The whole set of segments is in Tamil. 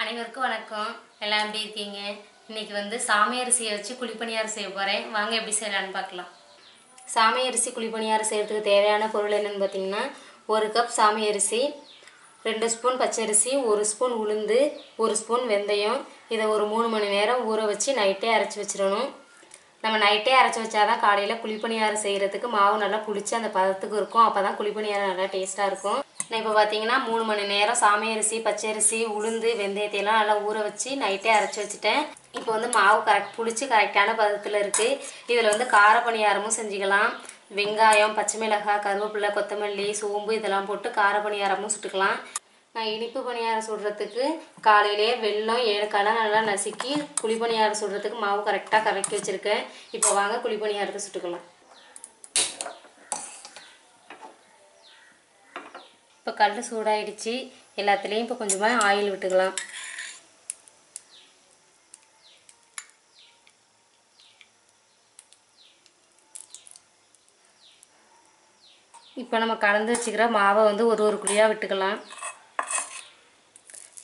அனைவருக்கும் வணக்கம். எல்லாம் எப்படி இருக்கீங்க? இன்னைக்கு வந்து சாமை அரிசியை வச்சு குழிப்பணியாரம் செய்ய போகிறேன். வாங்க எப்படி செய்யலான்னு பார்க்கலாம். சாமை அரிசி குழிப்பணியாரம் செய்கிறதுக்கு தேவையான பொருள் என்னென்னு பார்த்தீங்கன்னா, 1 கப் சாமை அரிசி, 2 ஸ்பூன் பச்சரிசி, 1 ஸ்பூன் உளுந்து, 1 ஸ்பூன் வெந்தயம். இதை ஒரு 3 மணி நேரம் ஊற வச்சு நைட்டே அரைச்சி வச்சிடணும். நம்ம நைட்டே அரைச்சி வச்சாதான் காலையில் குழிப்பணியாரம் செய்கிறதுக்கு மாவு நல்லா புளிச்சு அந்த பதத்துக்கு இருக்கும். அப்போ தான் குழிப்பணியாரம் நல்லா டேஸ்ட்டாக இருக்கும். நான் இப்போ பார்த்தீங்கன்னா 3 மணி நேரம் சாமை அரிசி, பச்சரிசி, உளுந்து, வெந்தயத்தையெல்லாம் நல்லா ஊற வச்சு நைட்டே அரைச்சி வச்சுட்டேன். இப்போ வந்து மாவு புளிச்சு கரெக்டான பதத்தில் இருக்குது. இதில் வந்து கார பணியாரமும் செஞ்சுக்கலாம். வெங்காயம், பச்சை மிளகாய், கருவேப்பிலை, கொத்தமல்லி, சோம்பு இதெல்லாம் போட்டு கார பணியாரமும் சுட்டுக்கலாம். நான் இனிப்பு பணியாரம் சுடுறதுக்கு காலையிலேயே வெல்லம், ஏலக்காய்லாம் நல்லா நசுக்கி குழிப்பணியாரம் சுடுறதுக்கு மாவு கரெக்டாக கலக்கி வச்சுருக்கேன். இப்போ வாங்க குழிப்பணியாரத்தை சுட்டுக்கலாம். இப்போ கல் சூடாயிடுச்சு. எல்லாத்துலேயும் இப்போ கொஞ்சமாக ஆயில் விட்டுக்கலாம். இப்போ நம்ம கலந்து வச்சுக்கிற மாவை வந்து ஒரு குழியாக விட்டுக்கலாம்.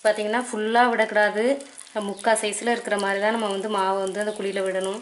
பார்த்திங்கன்னா ஃபுல்லாக விடக்கூடாது. முக்கால் சைஸில் இருக்கிற மாதிரி தான் நம்ம வந்து மாவை வந்து அந்த குழியில் விடணும்.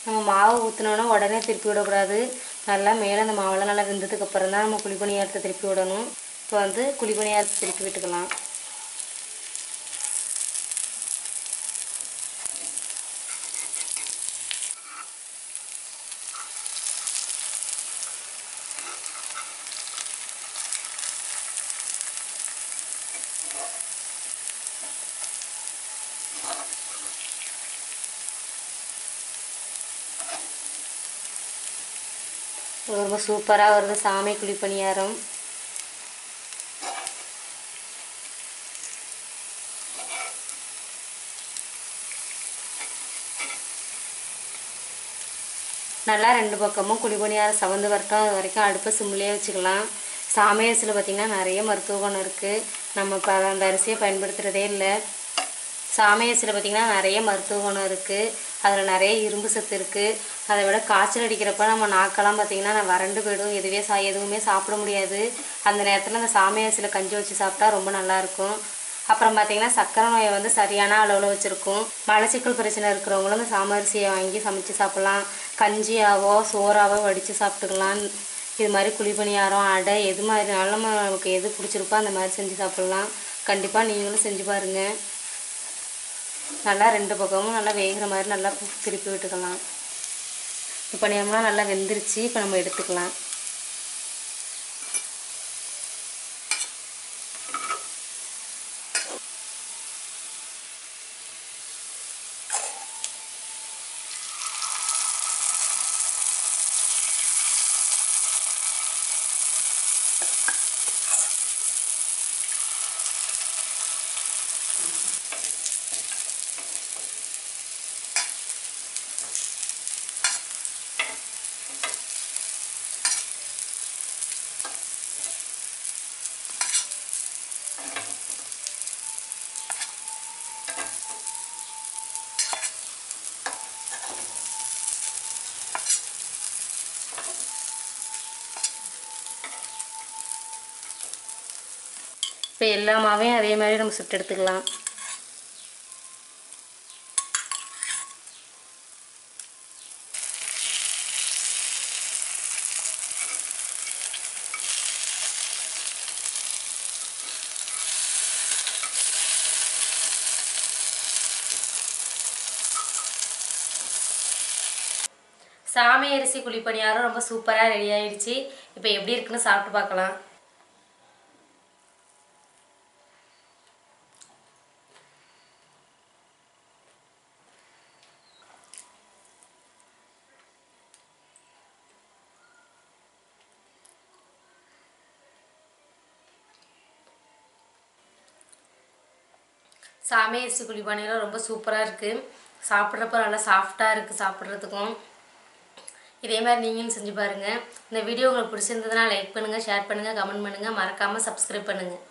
நம்ம மாவு ஊற்றினோன்னா உடனே திருப்பி விடக்கூடாது. நல்லா மேலே அந்த மாவெல்லாம் நல்லா வெந்ததுக்கப்புறம் தான் நம்ம குழிப்பணியாரத்தை திருப்பி விடணும். இப்போ வந்து குழிப்பணியாரத்தை திருப்பி விட்டுக்கலாம். ரொம்ப சூப்பராக வருது சாமை குழிப்பணியாரம். நல்லா 2 பக்கமும் குழிப்பணியாரம் சவந்து வரட்டும். அது வரைக்கும் அடுப்பை சிம்லேயே வச்சுக்கலாம். சாமை அரிசியில் பார்த்திங்கன்னா நிறைய மருத்துவ குணம் இருக்குது. நம்ம இப்போ அந்த அரிசியை பயன்படுத்துகிறதே இல்லை. சாமை அரிசியில் பார்த்திங்கன்னா நிறைய மருத்துவ குணம் இருக்குது. அதில் நிறைய இரும்பு சத்து இருக்குது. அதை விட காய்ச்சல் அடிக்கிறப்ப நம்ம நாக்கெல்லாம் பார்த்திங்கன்னா வறண்டு போய்டும். எதுவுமே சாப்பிட முடியாது. அந்த நேரத்தில் அந்த சாமை அரிசியில் கஞ்சி வச்சு சாப்பிட்டா ரொம்ப நல்லாயிருக்கும். அப்புறம் பார்த்திங்கன்னா சர்க்கரை நோயை வந்து சரியான அளவில் வச்சுருக்கும். மலச்சிக்கல் பிரச்சனை இருக்கிறவங்களும் அந்த சாமை அரிசியை வாங்கி சமைச்சு சாப்பிட்லாம். கஞ்சியாவோ சோறாவோ வடித்து சாப்பிட்டுக்கலாம். இது மாதிரி குழிப்பணியாரம், அடை எது மாதிரினாலும் நமக்கு எது பிடிச்சிருக்கோ அந்த மாதிரி செஞ்சு சாப்பிட்லாம். கண்டிப்பாக நீங்களும் செஞ்சு பாருங்கள். நல்லா 2 பக்கமும் நல்லா வேகிற மாதிரி நல்லா திருப்பி விட்டுக்கலாம். இப்போ பணியாரம்லாம் நல்லா வெந்துருச்சு. இப்போ நம்ம எடுத்துக்கலாம். இப்போ எல்லா மாவையும் அதே மாதிரி நம்ம சுட்டு எடுத்துக்கலாம். சாமை அரிசி குழிப்பணியாரம் ரொம்ப சூப்பராக ரெடி ஆயிடுச்சு. இப்போ எப்படி இருக்குன்னு சாப்பிட்டு பார்க்கலாம். சாமை அரிசி குழிப்பணியாரம் ரொம்ப சூப்பராக இருக்குது. சாப்பிட்றப்ப நல்லா சாஃப்டாக இருக்குது சாப்பிட்றதுக்கும். இதே மாதிரி நீங்களும் செஞ்சு பாருங்கள். இந்த வீடியோ உங்களுக்கு பிடிச்சிருந்ததுன்னா லைக் பண்ணுங்கள், ஷேர் பண்ணுங்கள், கமெண்ட் பண்ணுங்கள், மறக்காமல் சப்ஸ்கிரைப் பண்ணுங்கள்.